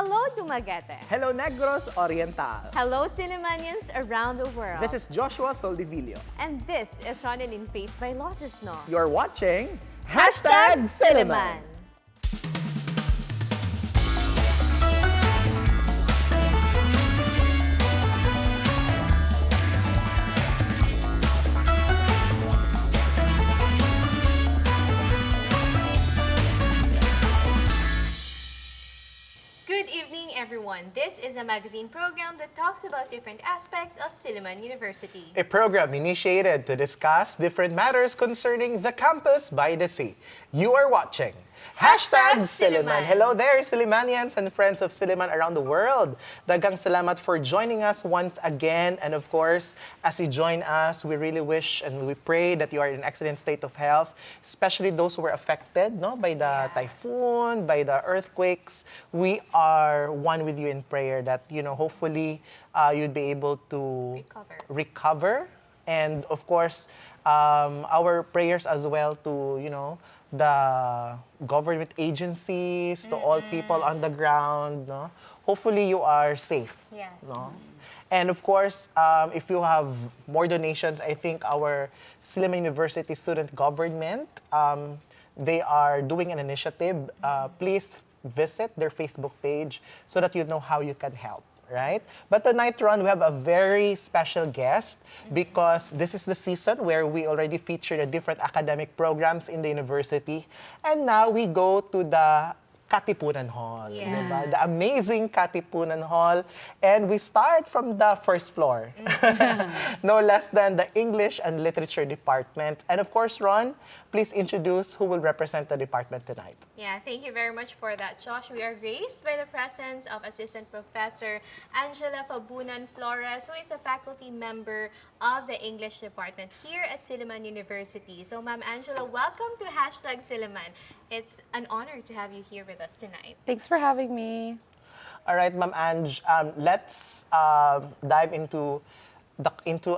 Hello, Dumaguete. Hello, Negros Oriental. Hello, Sillimanians around the world. This is Joshua Soldivillo. And this is Ronelyn Faith Vailoces-No. You're watching Silliman. Good evening, everyone. This is a magazine program that talks about different aspects of Silliman University. A program initiated to discuss different matters concerning the campus by the sea. You are watching Silliman. Hello there, Sillimanians and friends of Silliman around the world. Daghang salamat for joining us once again. And of course, as you join us, we really wish and we pray that you are in excellent state of health, especially those who were affected by the typhoon, by the earthquakes. We are one with you in prayer that, hopefully you'd be able to recover. And of course, our prayers as well to, the government agencies, to all people on the ground. No? Hopefully you are safe. Yes. No? And of course, if you have more donations, I think our Silliman University student government, they are doing an initiative. Please visit their Facebook page so that you know how you can help. Right? But tonight, Ron, we have a very special guest because this is the season where we already featured the different academic programs in the university. And now we go to the Katipunan Hall. Yeah. Diba? The amazing Katipunan Hall. And we start from the first floor. No less than the English and Literature Department. And of course, Ron, please introduce who will represent the department tonight. Yeah, thank you very much for that, Josh. We are graced by the presence of Assistant Professor Angela Flores, who is a faculty member of the English Department here at Silliman University. So, Ma'am Angela, welcome to #Silliman. It's an honor to have you here with us tonight. Thanks for having me. All right, Ma'am Ange, let's dive into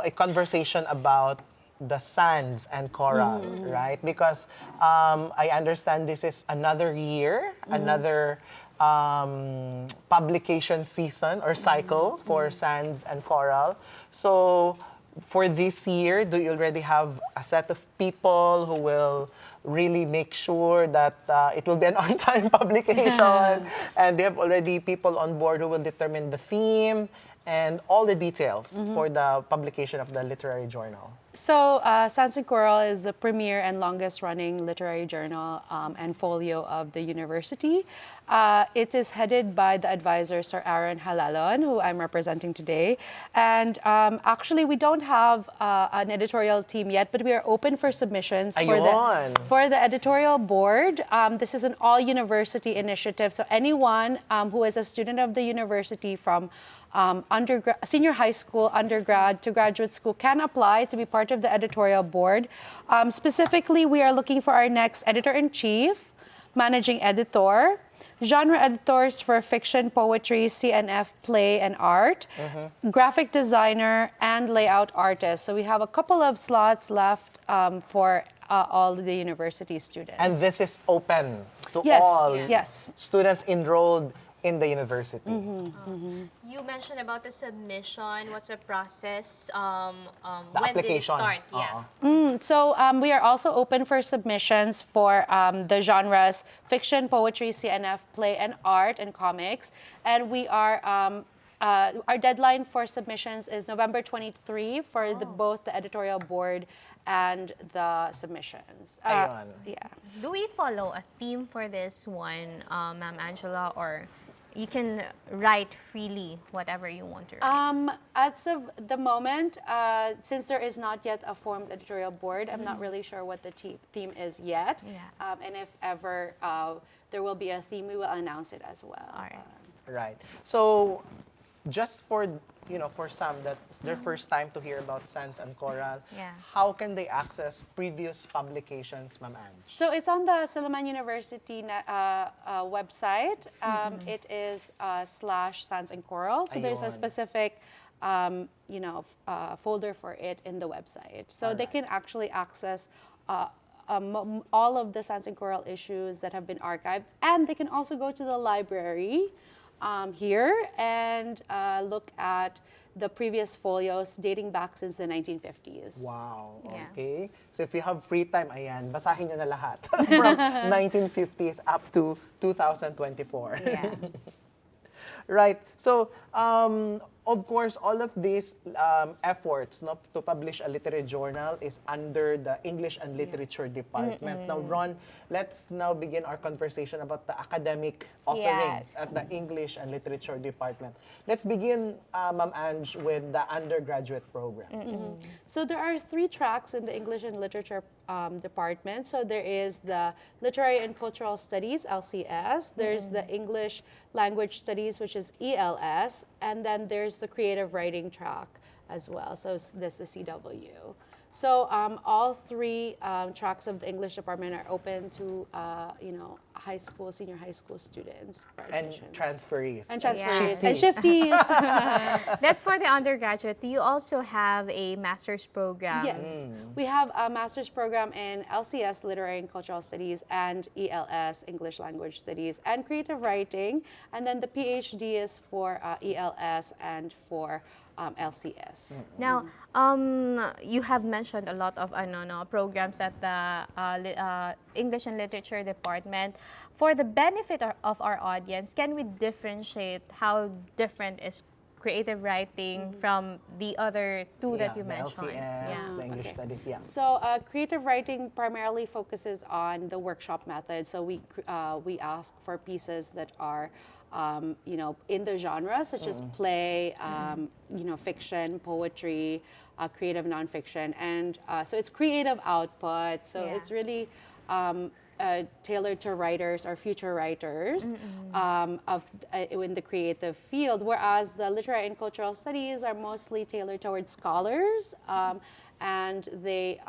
a conversation about the sands and coral, right? Because I understand this is another year, another publication season or cycle for sands and coral. So for this year, do you already have a set of people who will really make sure that it will be an on-time publication? And they have already people on board who will determine the theme and all the details for the publication of the literary journal. So, Sands and Coral is the premier and longest-running literary journal and folio of the university. It is headed by the advisor, Sir Aaron Halalon, who I'm representing today. And actually, we don't have an editorial team yet, but we are open for submissions for the editorial board. This is an all-university initiative, so anyone who is a student of the university from senior high school, undergrad to graduate school can apply to be part of the editorial board. Specifically, we are looking for our next editor-in-chief, managing editor, genre editors for fiction, poetry, CNF, play, and art, graphic designer, and layout artist. So we have a couple of slots left for all the university students. And this is open to all students enrolled in the university. You mentioned about the submission. What's the process? The when application. did it start? So we are also open for submissions for the genres fiction, poetry, CNF, play, and art, and comics. And we are our deadline for submissions is November 23 for both the editorial board and the submissions. Do we follow a theme for this one, Ma'am Angela, or you can write freely whatever you want to write? As of the moment, since there is not yet a formed editorial board, I'm not really sure what the theme is yet. And if ever there will be a theme, we will announce it as well. All right. Right. So just for for some that's their first time to hear about Sands and Coral, how can they access previous publications, Ma'am Ange? So it's on the Silliman University website. It is /Sands and Coral. So there's a specific folder for it in the website. So they can actually access all of the Sands and Coral issues that have been archived, and they can also go to the library here and look at the previous folios dating back since the 1950s. Wow, Yeah. okay. So if you have free time, ayan, basahin nyo na lahat. From 1950s up to 2024. Yeah. Right. So, of course, all of these efforts to publish a literary journal is under the English and Literature Department. Now, Ron, let's now begin our conversation about the academic offerings Yes. at the English and Literature Department. Let's begin, Ma'am Ange, with the undergraduate programs. So there are 3 tracks in the English and Literature department. So there is the Literary and Cultural Studies, LCS. There's the English Language Studies, which is ELS. And then there's the Creative Writing track as well. So this is CW. So all 3 tracks of the English department are open to high school, senior high school students for And admissions. transferees. And transferees. Yeah. And shifties. That's for the undergraduate. Do you also have a master's program? Yes. We have a master's program in LCS, Literary and Cultural Studies, and ELS, English Language Studies, and Creative Writing. And then the PhD is for ELS and for LCS. Now, you have mentioned a lot of programs at the English and Literature Department. For the benefit of our audience, can we differentiate how different is creative writing from the other 2 that you the mentioned? LCS, the English Okay. Studies, yeah. So creative writing primarily focuses on the workshop method. So we ask for pieces that are in the genre, such as play, fiction, poetry, creative nonfiction, and so it's creative output. So Yeah. it's really tailored to writers or future writers in the creative field, whereas the literary and cultural studies are mostly tailored towards scholars, and they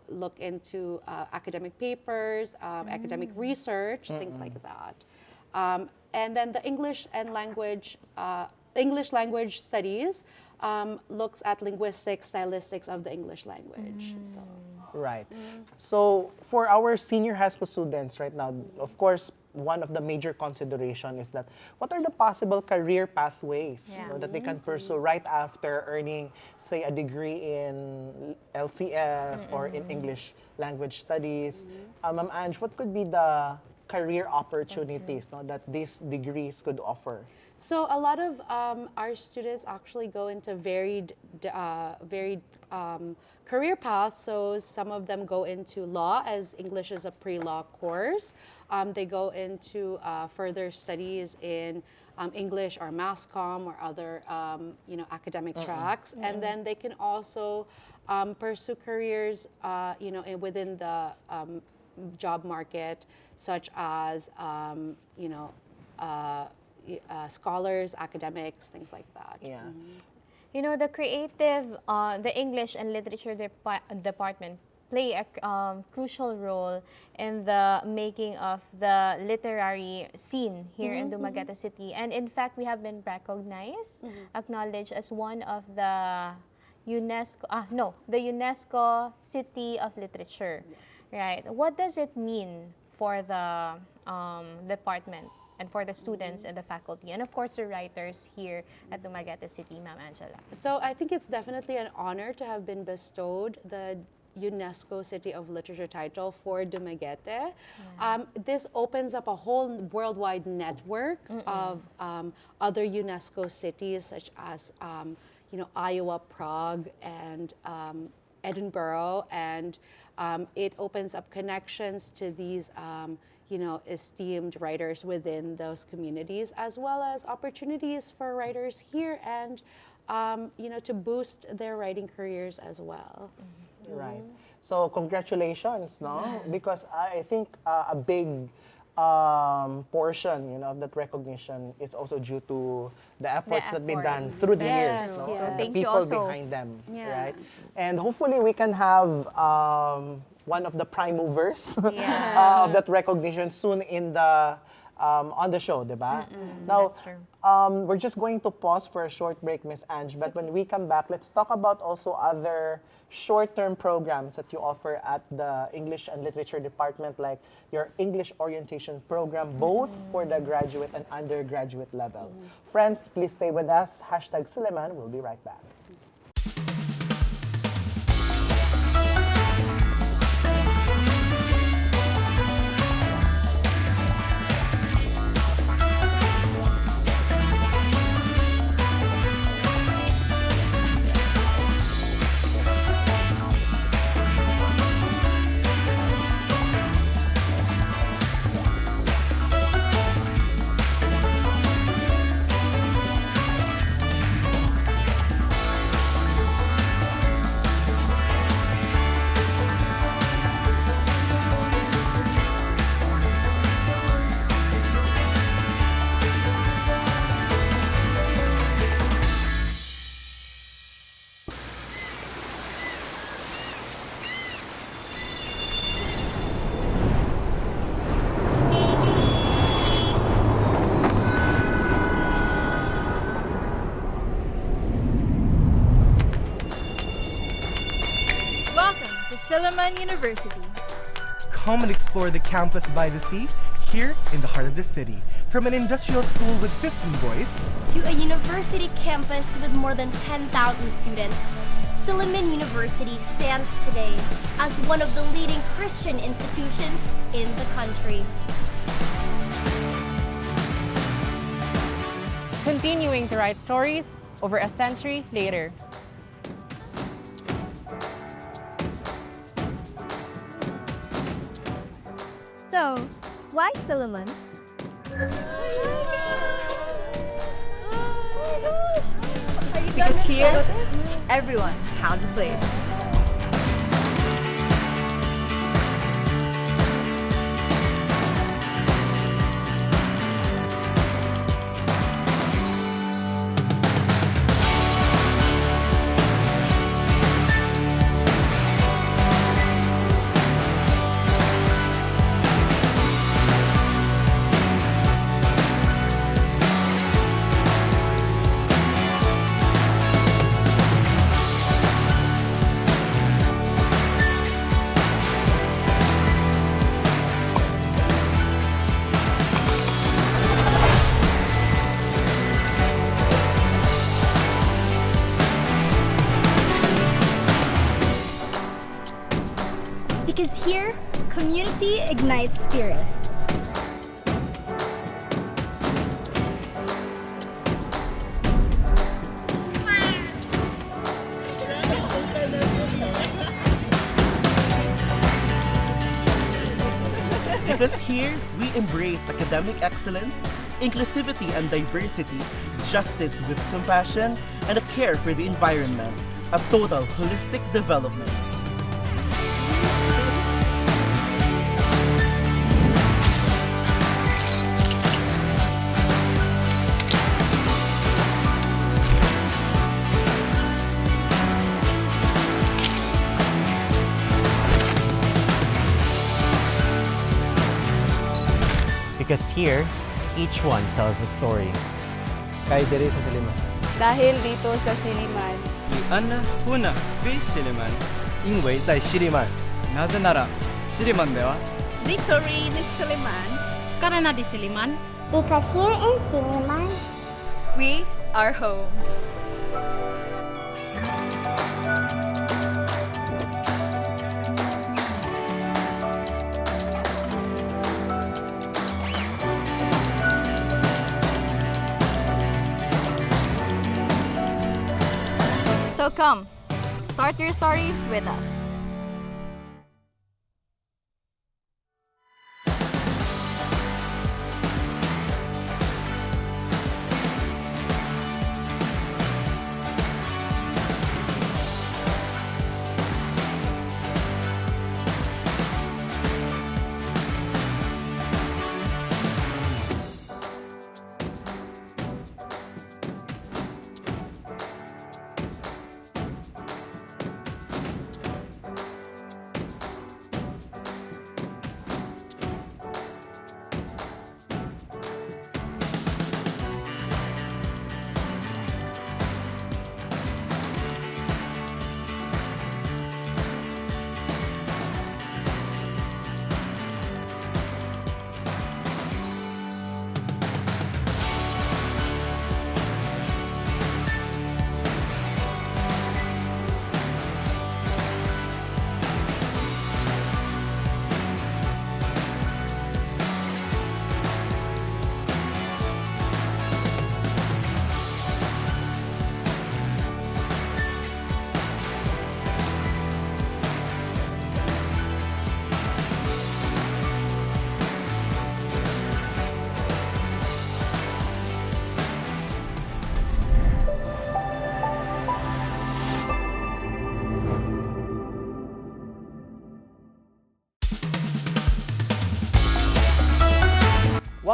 look into academic papers, academic research, things like that. And then the English language studies looks at linguistics, stylistics of the English language. So. Right. So for our senior high school students right now, of course, one of the major consideration is that what are the possible career pathways Yeah. that they can pursue right after earning, say, a degree in LCS or in English language studies. Ma'am Ange, what could be the career opportunities that these degrees could offer? So a lot of our students actually go into varied career paths. So some of them go into law, as English is a pre-law course. They go into further studies in English or mass comm or other academic tracks, and then they can also pursue careers within the job market, such as scholars, academics, things like that. Yeah. You know, the the English and Literature Department play a crucial role in the making of the literary scene here in Dumaguete City. And in fact, we have been recognized, acknowledged as one of the UNESCO City of Literature. Yes. Right. What does it mean for the department and for the students and the faculty, and of course the writers here at Dumaguete City, Ma'am Angela? So I think it's definitely an honor to have been bestowed the UNESCO City of Literature title for Dumaguete. This opens up a whole worldwide network of other UNESCO cities, such as Iowa, Prague, and Edinburgh, and it opens up connections to these esteemed writers within those communities, as well as opportunities for writers here and to boost their writing careers as well. Right. So congratulations, no? Because I think a big portion, of that recognition is also due to the efforts that been done efforts. through the Yes, years, no? yes. And the Thank you people also. behind them, Yeah. right? And hopefully we can have one of the prime movers Yeah. of that recognition soon in the on the show, diba? Now, that's true. we're just going to pause for a short break, Miss Ange, but when we come back, let's talk about also other short-term programs that you offer at the English and Literature Department, like your English orientation program, both for the graduate and undergraduate level. Friends, please stay with us. Hashtag Silliman. We'll be right back. Welcome to Silliman University. Come and explore the campus by the sea here in the heart of the city. From an industrial school with 15 boys to a university campus with more than 10,000 students, Silliman University stands today as one of the leading Christian institutions in the country. Continuing to write stories over a century later. So, why Silliman? Because here, everyone has a place. Because here, community ignites spirit. because here we embrace academic excellence, inclusivity and diversity, justice with compassion, and a care for the environment, a total holistic development. Because here, each one tells a story. Kahit diri sa Silliman. Dahil dito sa Silliman, 以安娜、富娜、非西利曼，因为在西利曼。なぜならシリマンでは Victory ni Silliman. Karena di Silliman, Because here in Silliman, We are home. So come, start your story with us.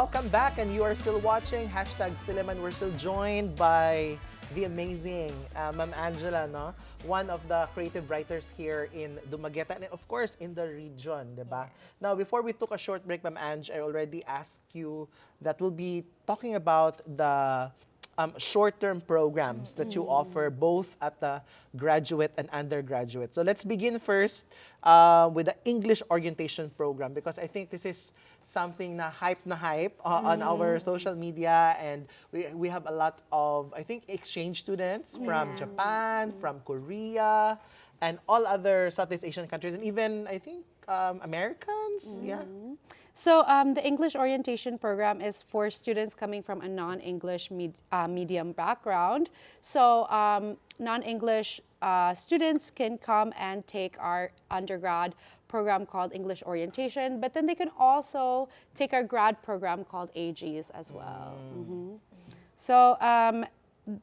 Welcome back, and you are still watching #Silliman. We're still joined by the amazing Ma'am Angela, no? One of the creative writers here in Dumaguete and of course in the region, diba? Yes. Now, before we took a short break, Ma'am Ange, I already asked you that we'll be talking about the short-term programs that you offer both at the graduate and undergraduate. So let's begin first with the English orientation program, because I think this is something na hype on our social media, and we have a lot of, I think, exchange students from Japan, from Korea, and all other Southeast Asian countries, and even, I think, Americans. Yeah. So the English orientation program is for students coming from a non-English medium background. So non-English students can come and take our undergrad program called English orientation, but then they can also take our grad program called AGs as well. So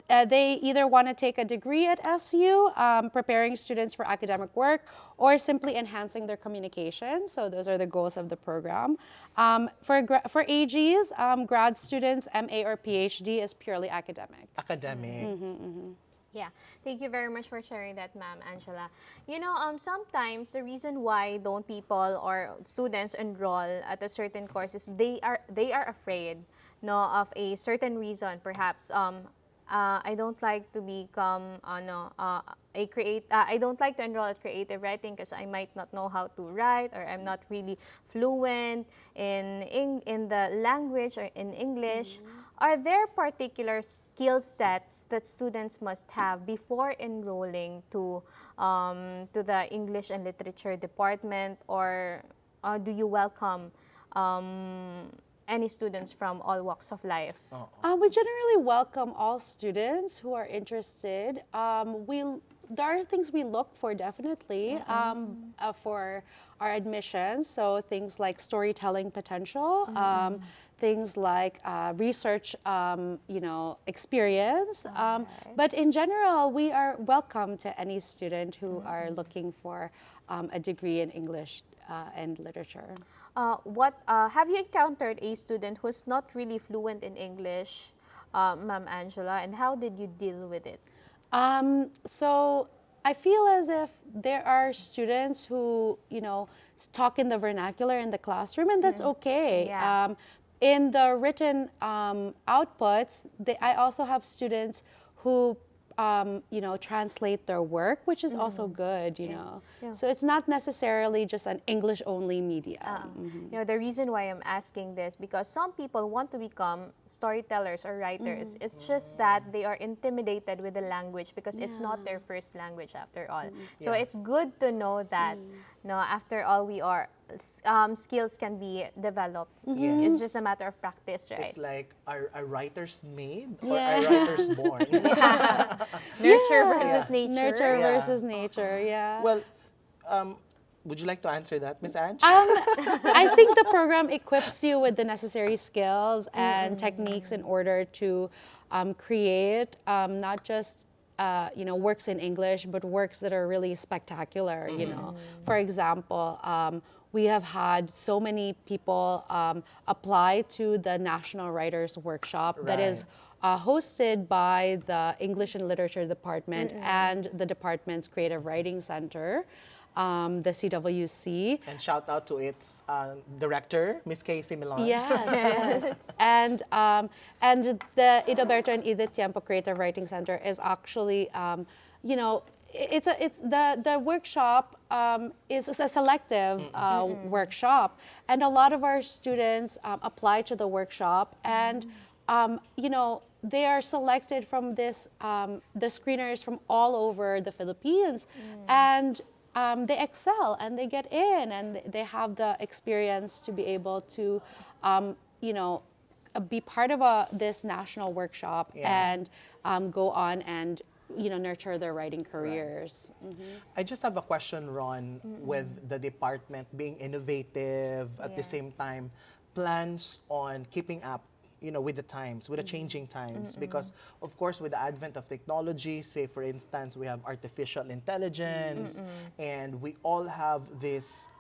they either want to take a degree at SU, preparing students for academic work, or simply enhancing their communication. So those are the goals of the program. For AGs, grad students, MA or PhD is purely academic. Academic. Yeah, thank you very much for sharing that, Ma'am Angela. You know, sometimes the reason why don't people or students enroll at a certain course is they are afraid, no, of a certain reason. Perhaps I don't like to become I don't like to enroll at creative writing because I might not know how to write, or I'm not really fluent in the language or in English. Are there particular skill sets that students must have before enrolling to the English and Literature department, or do you welcome any students from all walks of life? We generally welcome all students who are interested. There are things we look for definitely for our admissions. So things like storytelling potential, things like research, experience. But in general, we are welcome to any student who are looking for a degree in English and Literature. Have you encountered a student who's not really fluent in English, Ma'am Angela, and how did you deal with it? So I feel as if there are students who, talk in the vernacular in the classroom, and that's okay. Yeah. In the written outputs, I also have students who translate their work, which is also good, Yeah. So it's not necessarily just an English-only medium. The reason why I'm asking this, because some people want to become storytellers or writers. It's just that they are intimidated with the language because it's not their first language after all. So it's good to know that, after all, skills can be developed. It's just a matter of practice, right? It's like, are writers made or are writers born? Nurture versus nature. Nurture versus nature, yeah. Well, would you like to answer that, Miss Ange? I think the program equips you with the necessary skills and techniques in order to create not just works in English, but works that are really spectacular. For example, we have had so many people apply to the National Writers Workshop that is hosted by the English and Literature department and the department's Creative Writing Center, the CWC. And shout out to its director, Miss Casey Milan. Yes. And the Idoberto and Edith Tiempo Creative Writing Center is actually, the workshop is a selective workshop, and a lot of our students apply to the workshop, and they are selected from this the screeners from all over the Philippines, and they excel and they get in, and they have the experience to be able to be part of this national workshop and go on and nurture their writing careers. I just have a question, Ron, with the department being innovative at the same time, plans on keeping up with the times, with the changing times, because of course with the advent of technology, say for instance, we have artificial intelligence, and we all have this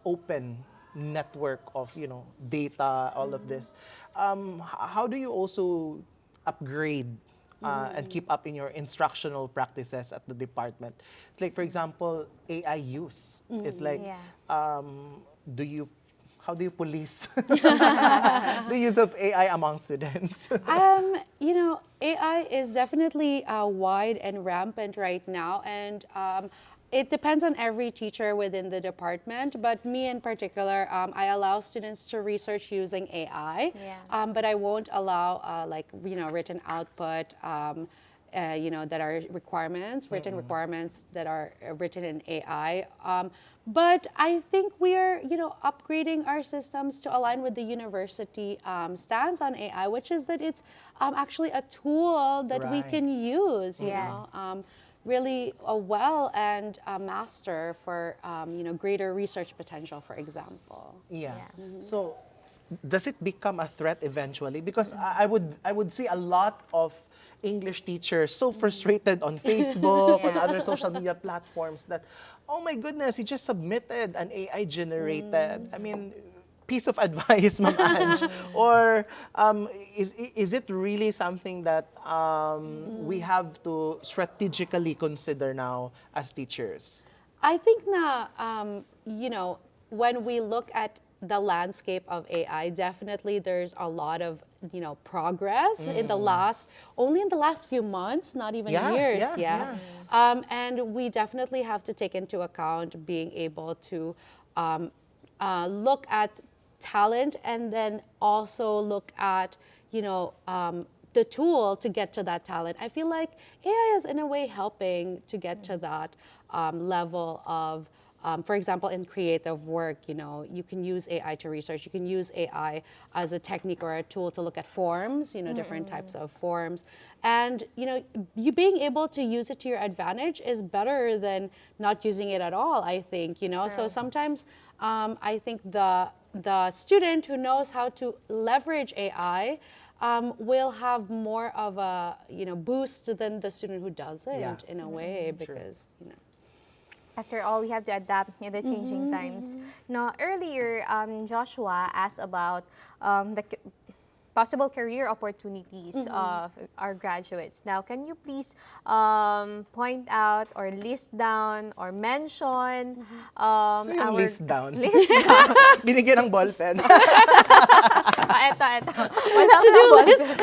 open network of, data, all of this. How do you also upgrade and keep up in your instructional practices at the department? It's like, for example, AI use. It's like, do you how do you police the use of AI among students? AI is definitely wide and rampant right now, and it depends on every teacher within the department. But me in particular, I allow students to research using AI, but I won't allow written output. That are requirements, written requirements that are written in AI. But I think we are, upgrading our systems to align with the university stance on AI, which is that it's actually a tool that we can use, you know, really well and master for, greater research potential, for example. So does it become a threat eventually? Because I would see a lot of English teachers so frustrated on Facebook, on other social media platforms that, oh my goodness, he just submitted an AI generated. I mean, piece of advice, Ma'am Ange. Or is it really something that we have to strategically consider now as teachers? I think when we look at the landscape of AI, definitely there's a lot of progress in the last few months, not even years. And we definitely have to take into account being able to look at talent and then also look at the tool to get to that talent. I feel like AI is in a way helping to get to that level of for example, in creative work, you can use AI to research. You can use AI as a technique or a tool to look at forms, different types of forms. And, you being able to use it to your advantage is better than not using it at all, I think, So sometimes I think the student who knows how to leverage AI will have more of a, boost than the student who doesn't in a way because, After all, we have to adapt in the changing times. Now, earlier, Joshua asked about the possible career opportunities of our graduates. Now, can you please point out or list down or mention So yung our... list down. List down. Binigyan ng ballpen. Ito. Wala To-do list.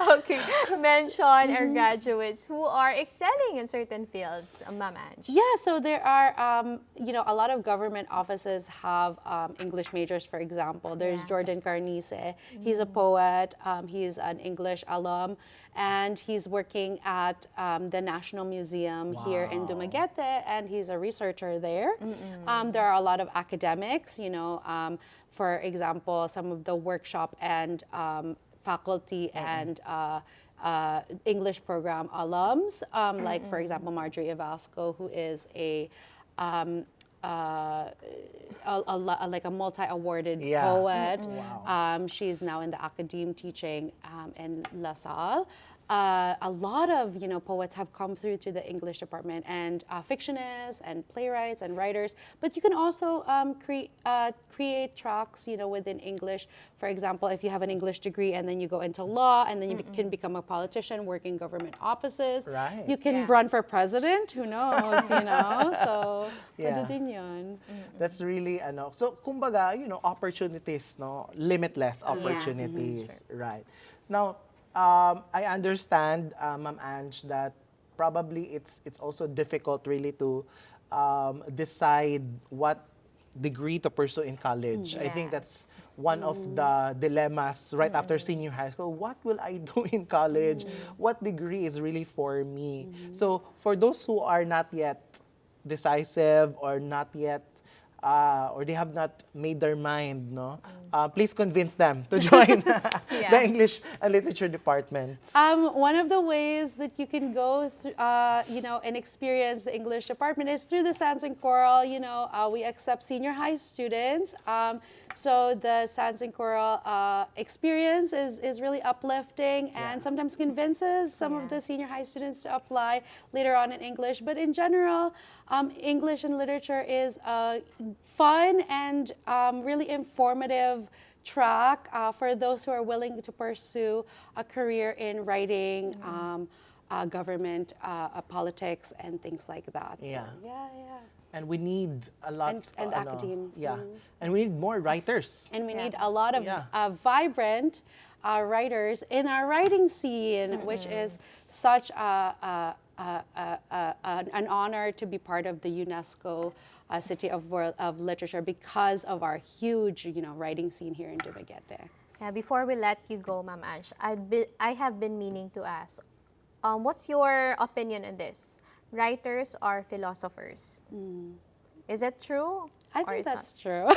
Okay, mention our graduates who are excelling in certain fields, Ma'am Ange. Yeah, so there are, a lot of government offices have English majors, for example. There's Jordan Carnice. He's a poet. He's an English alum. And he's working at the National Museum here in Dumaguete, and he's a researcher there. There are a lot of academics, for example, some of the workshop and faculty and English program alums, like for example Marjorie Evasco, who is a multi-awarded poet. She's now in the academe teaching in La Salle. A lot of poets have come through to the English department, and fictionists and playwrights and writers. But you can also create tracks within English. For example, if you have an English degree and then you go into law and then you can become a politician, work in government offices. You can run for president. Who knows? So pwede din yun. That's really so kumbaga opportunities, limitless opportunities, right? Now I understand, Ma'am Ange, that probably it's also difficult really to decide what degree to pursue in college. I think that's one of the dilemmas right after senior high school. What will I do in college? What degree is really for me? So for those who are not yet decisive or not yet or they have not made their mind, please convince them to join the English and Literature department. One of the ways that you can go through, and experience the English department is through the Sans and Choral. We accept senior high students. So the Sans and Choral experience is really uplifting and sometimes convinces some of the senior high students to apply later on in English. But in general, English and literature is a fun and really informative track for those who are willing to pursue a career in writing, government, politics, and things like that. Yeah. So, yeah. And we need a lot And academe. Yeah. And we need more writers. And we need a lot of Yeah. vibrant writers in our writing scene, which is such an honor to be part of the UNESCO City of World of Literature because of our huge, writing scene here in Dumaguete. Yeah, before we let you go, Ma'am Ange, I have been meaning to ask, what's your opinion on this? Writers are philosophers. Is it true? I or think it's that's true.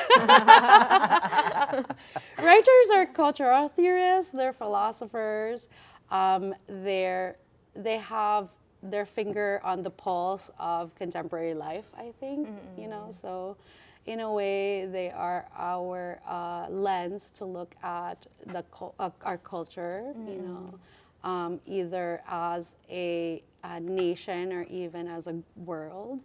Writers are cultural theorists. They're philosophers. They have their finger on the pulse of contemporary life, I think. So in a way, they are our lens to look at our culture. Either as a nation or even as a world.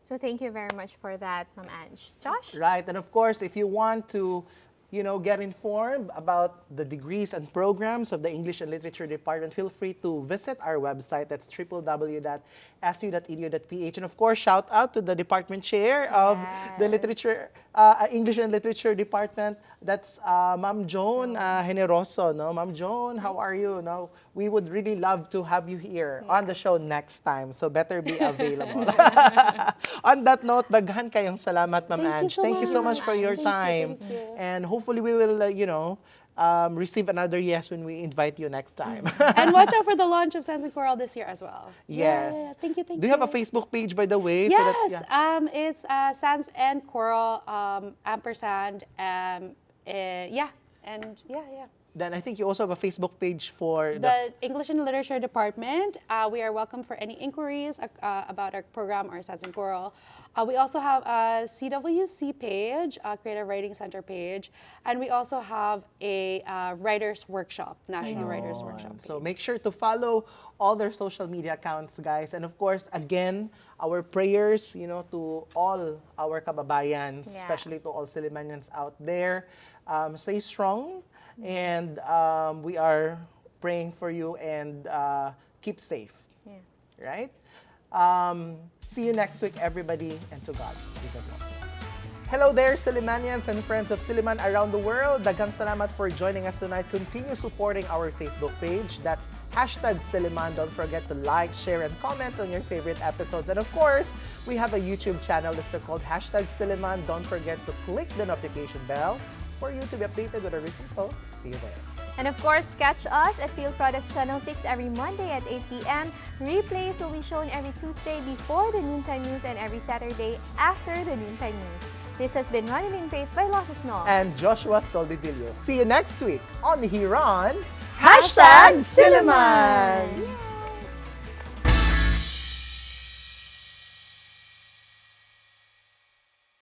So thank you very much for that, Ma'am Ange. Josh? Right. And of course, if you want to, get informed about the degrees and programs of the English and Literature Department, feel free to visit our website. That's www.su.edu.ph. And of course, shout out to the department chair of the English and Literature Department. That's Ma'am Joan Generoso. No, Ma'am Joan, how are you? No, we would really love to have you here on the show next time. So better be available. On that note, daghan kayong salamat, Ma'am Ange. Thank you so much for your time. Thank you. And hopefully we will, receive another yes when we invite you next time. And watch out for the launch of Sans and Coral this year as well. Yes. Yeah. Thank you. Do you have a Facebook page, by the way? Yes. It's Sans and Coral ampersand. Then I think you also have a Facebook page for the English and Literature Department. We are welcome for any inquiries about our program or Sans and Coral. We also have a CWC page, a Creative Writing Center page, and we also have a Writers Workshop, National Writers Workshop page. So make sure to follow all their social media accounts, guys. And of course, again, our prayers, to all our kababayans, especially to all Sillimanians out there. Stay strong. And we are praying for you and keep safe. Right? See you next week, everybody, and to God be the glory. Hello there, Sillimanians and friends of Silliman around the world. Daghang salamat for joining us tonight. Continue supporting our Facebook page. That's #Silliman. Don't forget to like, share, and comment on your favorite episodes. And of course, we have a YouTube channel that's called #Silliman. Don't forget to click the notification bell for you to be updated with our recent posts. See you there. And of course, catch us at Field Products Channel 6 every Monday at 8 p.m. Replays will be shown every Tuesday before the noontime news and every Saturday after the noontime news. This has been Ronelyn Vailoces-No and Joshua Soldivillo. See you next week on here on #Silliman.